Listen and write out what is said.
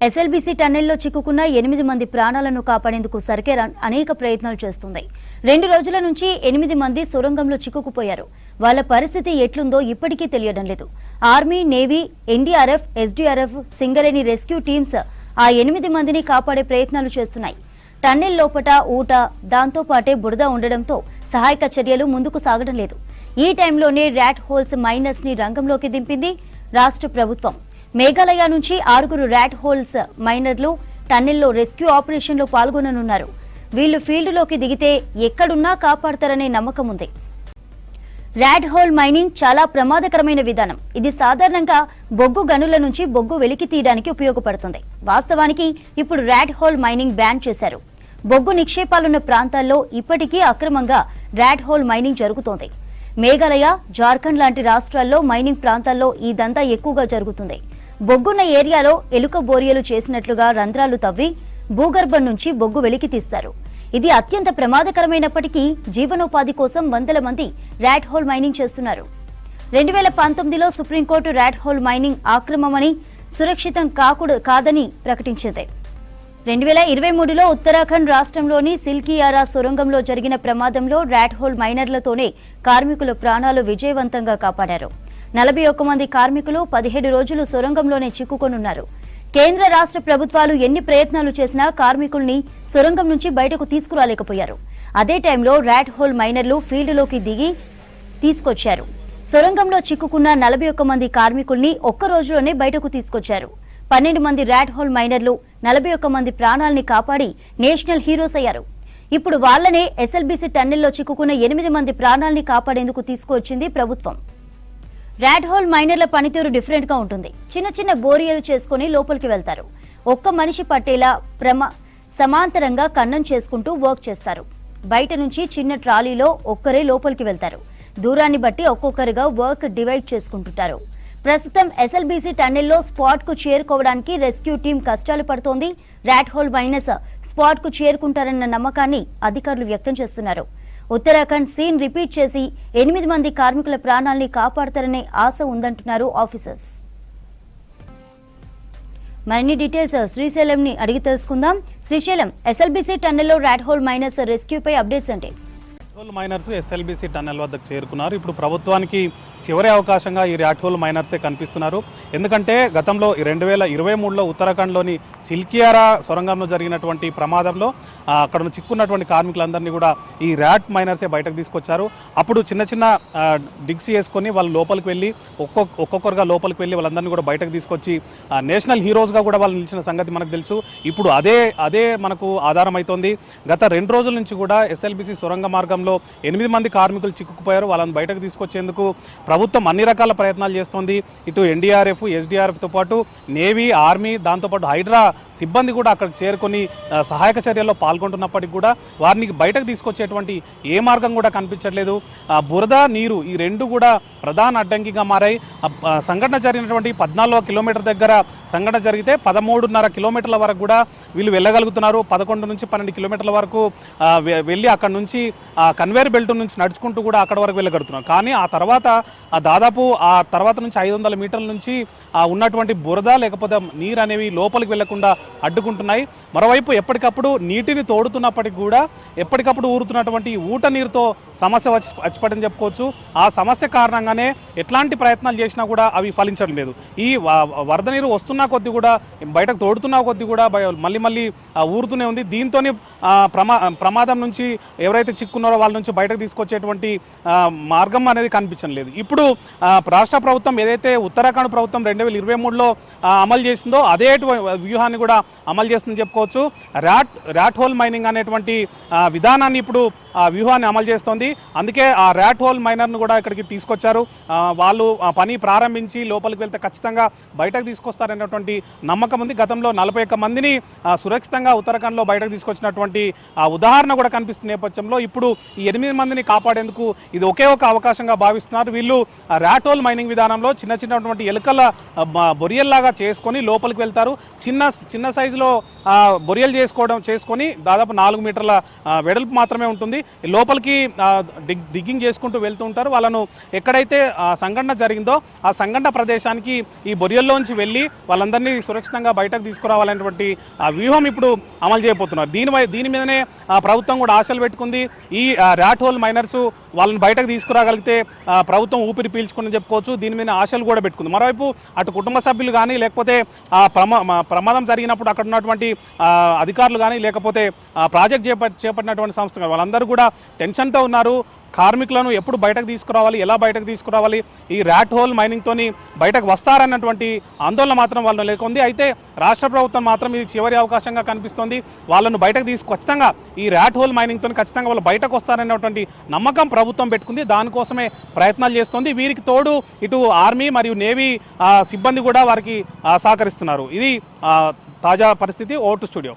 SLBC టన్నెల్లో చిక్కుకున్న 8 మంది ప్రాణాలను కాపాడేందుకు సర్కార్ అనేక ప్రయత్నాలు చేస్తుంది. 2 రోజుల నుంచి 8 మంది సొరంగంలో చిక్కుకుపోయారు. వాళ్ళ పరిస్థితి ఎట్లుందో ఇప్పటికీ తెలియడం లేదు. Army, navy, NDRF, SDRF, Singareni rescue teams ఆ 8 మందిని కాపాడే ప్రయత్నాలు చేస్తున్నాయి. టన్నెల్ లోపట ఊట, దాంతో పాటే బురద ఉండడంతో సహాయక చర్యలు ముందుకు సాగడం లేదు. ఈ టైంలోనే ర్యాట్ హోల్స్ మైనర్స్ ని రంగంలోకి దింపింది రాష్ట్ర ప్రభుత్వం. మేఘాలయ నుంచి 6 ర్యాట్ హోల్స్ మైనర్లు టన్నెల్లో రెస్క్యూ ఆపరేషన్లో పాల్గొననున్నారు. వీళ్లు ఫీల్డ్లోకి దిగితే ఎక్కడున్నా కాపాడతారనే నమ్మకం ఉంది. ర్యాట్ హోల్ మైనింగ్ చాలా ప్రమాదకరమైన విధానం. ఇది సాధారణంగా బొగ్గు గనుల నుంచి బొగ్గు వెలికి తీయడానికి ఉపయోగపడుతుంది. వాస్తవానికి ఇప్పుడు ర్యాట్ హోల్ మైనింగ్ బ్యాన్ చేశారు. బొగ్గు నిక్షేపాలున్న ప్రాంతాల్లో ఇప్పటికీ అక్రమంగా ర్యాట్ హోల్ మైనింగ్ జరుగుతోంది. మేఘాలయ, జార్ఖండ్ లాంటి రాష్ట్రాల్లో మైనింగ్ ప్రాంతాల్లో ఈ దందా ఎక్కువగా జరుగుతుంది. బొగ్గున్న ఏరియాలో ఎలుక బోరియలు చేసినట్లుగా రంధ్రాలు తవ్వి భూగర్భం నుంచి బొగ్గు వెలికి తీస్తారు. ఇది అత్యంత ప్రమాదకరమైనప్పటికీ జీవనోపాధి కోసం వందల మంది ర్యాట్ హోల్ మైనింగ్ చేస్తున్నారు. 2019లో సుప్రీంకోర్టు ర్యాట్ హోల్ మైనింగ్ ఆక్రమమని, సురక్షితం కాదని ప్రకటించింది. 2023లో ఉత్తరాఖండ్ రాష్ట్రంలోని సిల్కియారా సొరంగంలో జరిగిన ప్రమాదంలో ర్యాట్ హోల్ మైనర్లతోనే కార్మికుల ప్రాణాలు విజయవంతంగా కాపాడారు. 41 మంది కార్మికులు 17 రోజులు సొరంగంలోనే చిక్కుకొనున్నారు. కేంద్ర రాష్ట్ర ప్రభుత్వాలు ఎన్ని ప్రయత్నాలు చేసినా కార్మికుల్ని సొరంగం నుంచి బయటకు తీసుకురాలేకపోయారు. అదే టైంలో ర్యాట్ హోల్ మైనర్లు ఫీల్డ్లోకి దిగి తీసుకొచ్చారు. సొరంగంలో చిక్కుకున్న 41 మంది కార్మికుల్ని ఒక్క రోజులోనే బయటకు తీసుకొచ్చారు. 12 మంది ర్యాట్ హోల్ మైనర్లు 41 మంది ప్రాణాల్ని కాపాడి నేషనల్ హీరోస్ అయ్యారు. ఇప్పుడు వాళ్లనే ఎస్ఎల్బీసీ టన్నెల్లో చిక్కుకున్న 8 మంది ప్రాణాల్ని కాపాడేందుకు తీసుకువచ్చింది ప్రభుత్వం. ర్యాట్ హోల్ మైనర్ల పనితీరు డిఫరెంట్ గా ఉంటుంది. చిన్న చిన్న బోరియలు చేసుకుని లోపలికి వెళ్తారు. ఒక్క మనిషి పట్టేలా సమాంతరంగా కన్నం చేసుకుంటూ వర్క్ చేస్తారు. బయట నుంచి చిన్న ట్రాలీలో ఒక్కరే లోపలికి వెళ్తారు. దూరాన్ని బట్టి ఒక్కొక్కరుగా వర్క్ డివైడ్ చేసుకుంటుంటారు. ప్రస్తుతం ఎస్ఎల్బీసీ టన్నెల్లో స్పాట్ కు చేరుకోవడానికి రెస్క్యూ టీం కష్టాలు పడుతోంది. ర్యాట్ హోల్ మైనర్స్ స్పాట్ కు చేరుకుంటారన్న నమ్మకాన్ని అధికారులు వ్యక్తం చేస్తున్నారు. ఉత్తరాఖండ్ సీన్ రిపీట్ చేసి 8 మంది కార్మికుల ప్రాణాల్ని కాపాడతారనే ఆశ ఉందంటున్నారు ఆఫీసర్స్. మరిన్ని డీటెయిల్స్ శ్రీశైలంని అడిగి తెలుసుకుందాం. శ్రీశైలం, ఎస్ఎల్బీసీ టన్నెల్లో ర్యాట్ హోల్ మైనర్స్ రెస్క్యూపై అప్డేట్స్ అంటే? మైనర్స్ ఎస్ఎల్బీసీ టన్నెల్ వద్దకు చేరుకున్నారు. ఇప్పుడు ప్రభుత్వానికి చివరి అవకాశంగా ఈ ర్యాట్ హోల్ మైనర్సే కనిపిస్తున్నారు. ఎందుకంటే గతంలో 2023లో ఉత్తరాఖండ్లోని సిల్కియారా సొరంగంలో జరిగినటువంటి ప్రమాదంలో అక్కడ చిక్కున్నటువంటి కార్మికులందరినీ కూడా ఈ ర్యాట్ మైనర్సే బయటకు తీసుకొచ్చారు. అప్పుడు చిన్న చిన్న డిగ్స్ వేసుకొని వాళ్ళు లోపలికి వెళ్ళి ఒక్కొక్కరుగా లోపలికి వెళ్ళి వాళ్ళందరినీ కూడా బయటకు తీసుకొచ్చి నేషనల్ హీరోస్గా కూడా వాళ్ళు నిలిచిన సంగతి మనకు తెలుసు. ఇప్పుడు అదే మనకు ఆధారం అవుతోంది. గత 2 రోజుల నుంచి కూడా ఎస్ఎల్బీసీ సొరంగ మార్గంలో 8 మంది కార్మికులు చిక్కుకుపోయారు. వాళ్ళని బయటకు తీసుకొచ్చేందుకు ప్రభుత్వం అన్ని రకాల ప్రయత్నాలు చేస్తోంది. ఇటు ఎన్డీఆర్ఎఫ్, ఎస్డీఆర్ఎఫ్తో పాటు నేవీ, ఆర్మీ, దాంతోపాటు హైడ్రా సిబ్బంది కూడా అక్కడికి చేరుకొని సహాయక చర్యల్లో పాల్గొంటున్నప్పటికీ కూడా వారిని బయటకు తీసుకొచ్చేటువంటి ఏ మార్గం కూడా కనిపించట్లేదు. బురద, నీరు ఈ రెండు కూడా ప్రధాన అడ్డంకిగా మారాయి. సంఘటన జరిగినటువంటి 14 కిలోమీటర్ దగ్గర సంఘటన జరిగితే 13.5 కిలోమీటర్ల వరకు కూడా వీళ్ళు వెళ్ళగలుగుతున్నారు. 11 నుంచి 12 కిలోమీటర్ల వరకు వెళ్ళి అక్కడ నుంచి కన్వేర్ బెల్ట్ నుంచి నడుచుకుంటూ కూడా అక్కడ వరకు వెళ్ళగలుగుతున్నారు. కానీ ఆ తర్వాత నుంచి 500 మీటర్ల నుంచి ఉన్నటువంటి బురద లేకపోతే నీరు అనేవి లోపలికి వెళ్లకుండా అడ్డుకుంటున్నాయి. మరోవైపు ఎప్పటికప్పుడు నీటిని తోడుతున్నప్పటికీ కూడా ఎప్పటికప్పుడు ఊరుతున్నటువంటి ఊట నీరుతో సమస్య వచ్చిపడని చెప్పుకోవచ్చు. ఆ సమస్య కారణంగానే ఎట్లాంటి ప్రయత్నాలు చేసినా కూడా అవి ఫలించడం లేదు. ఈ వరద నీరు వస్తున్నా కొద్దీ కూడా బయటకు తోడుతున్నా కొద్దీ కూడా మళ్ళీ ఊరుతూనే ఉంది. దీంతోనే ప్రమాదం నుంచి ఎవరైతే చిక్కున్నారో వాళ్ళ నుంచి బయటకు తీసుకొచ్చేటువంటి మార్గం అనేది కనిపించడం లేదు. ఇప్పుడు రాష్ట్ర ప్రభుత్వం ఏదైతే ఉత్తరాఖండ్ ప్రభుత్వం 2023లో అమలు చేసిందో అదే వ్యూహాన్ని కూడా అమలు చేస్తుందని చెప్పుకోవచ్చు. ర్యాట్ హోల్ మైనింగ్ అనేటువంటి విధానాన్ని ఇప్పుడు వ్యూహాన్ని అమలు చేస్తోంది. అందుకే ఆ ర్యాట్ హోల్ మైనర్ను కూడా ఇక్కడికి తీసుకొచ్చారు. వాళ్ళు పని ప్రారంభించి లోపలికి వెళ్తే ఖచ్చితంగా బయటకు తీసుకొస్తారనేటువంటి నమ్మకం ఉంది. గతంలో 41 మందిని సురక్షితంగా ఉత్తరాఖండ్లో బయటకు తీసుకొచ్చినటువంటి ఉదాహరణ కూడా కనిపిస్తున్న నేపథ్యంలో ఇప్పుడు ఈ 8 మందిని కాపాడేందుకు ఇది ఒకే ఒక అవకాశంగా భావిస్తున్నారు. వీళ్ళు ర్యాట్ హోల్ మైనింగ్ విధానంలో చిన్నటువంటి ఎలుకల బొరియల్లాగా చేసుకొని లోపలికి వెళ్తారు. చిన్న సైజులో బొరియలు చేసుకొని దాదాపు 4 మీటర్ల వెడల్పు మాత్రమే ఉంటుంది. లోపలికి డిగ్గింగ్ చేసుకుంటూ వెళ్తూ ఉంటారు. వాళ్ళను ఎక్కడైతే సంఘటన జరిగిందో ఆ సంఘటన ప్రదేశానికి ఈ బొరియల్లోంచి వెళ్ళి వాళ్ళందరినీ సురక్షితంగా బయటకు తీసుకురావాలనేటువంటి వ్యూహం ఇప్పుడు అమలు చేయబోతున్నారు. దీని మీదనే ప్రభుత్వం కూడా ఆశలు పెట్టుకుంది. ఈ ర్యాట్ హోల్ మైనర్స్ వాళ్ళని బయటకు తీసుకురాగలిగితే ప్రభుత్వం ఊపిరి పీల్చుకుందని చెప్పుకోవచ్చు. దీని మీద ఆశలు కూడా పెట్టుకుంది. మరోవైపు అటు కుటుంబ సభ్యులు కానీ లేకపోతే ప్రమాదం జరిగినప్పుడు అక్కడ ఉన్నటువంటి అధికారులు కానీ లేకపోతే ప్రాజెక్ట్ చేపట్టినటువంటి సంస్థ వాళ్ళందరూ కూడా టెన్షన్తో ఉన్నారు. కార్మికులను ఎప్పుడు బయటకు తీసుకురావాలి, ఎలా బయటకు తీసుకురావాలి, ఈ ర్యాట్ హోల్ మైనింగ్తోని బయటకు వస్తారన్నటువంటి ఆందోళన మాత్రం వాళ్ళు లేకుంది. అయితే రాష్ట్ర ప్రభుత్వం మాత్రం ఇది చివరి అవకాశంగా కనిపిస్తోంది. వాళ్ళను బయటకు ఖచ్చితంగా ఈ ర్యాట్ హోల్ మైనింగ్తో ఖచ్చితంగా వాళ్ళు బయటకు వస్తారనేటువంటి నమ్మకం ప్రభుత్వం పెట్టుకుంది. దానికోసమే ప్రయత్నాలు చేస్తోంది. వీరికి తోడు ఇటు ఆర్మీ మరియు నేవీ సిబ్బంది కూడా వారికి సహకరిస్తున్నారు. ఇది తాజా పరిస్థితి. Vote studio.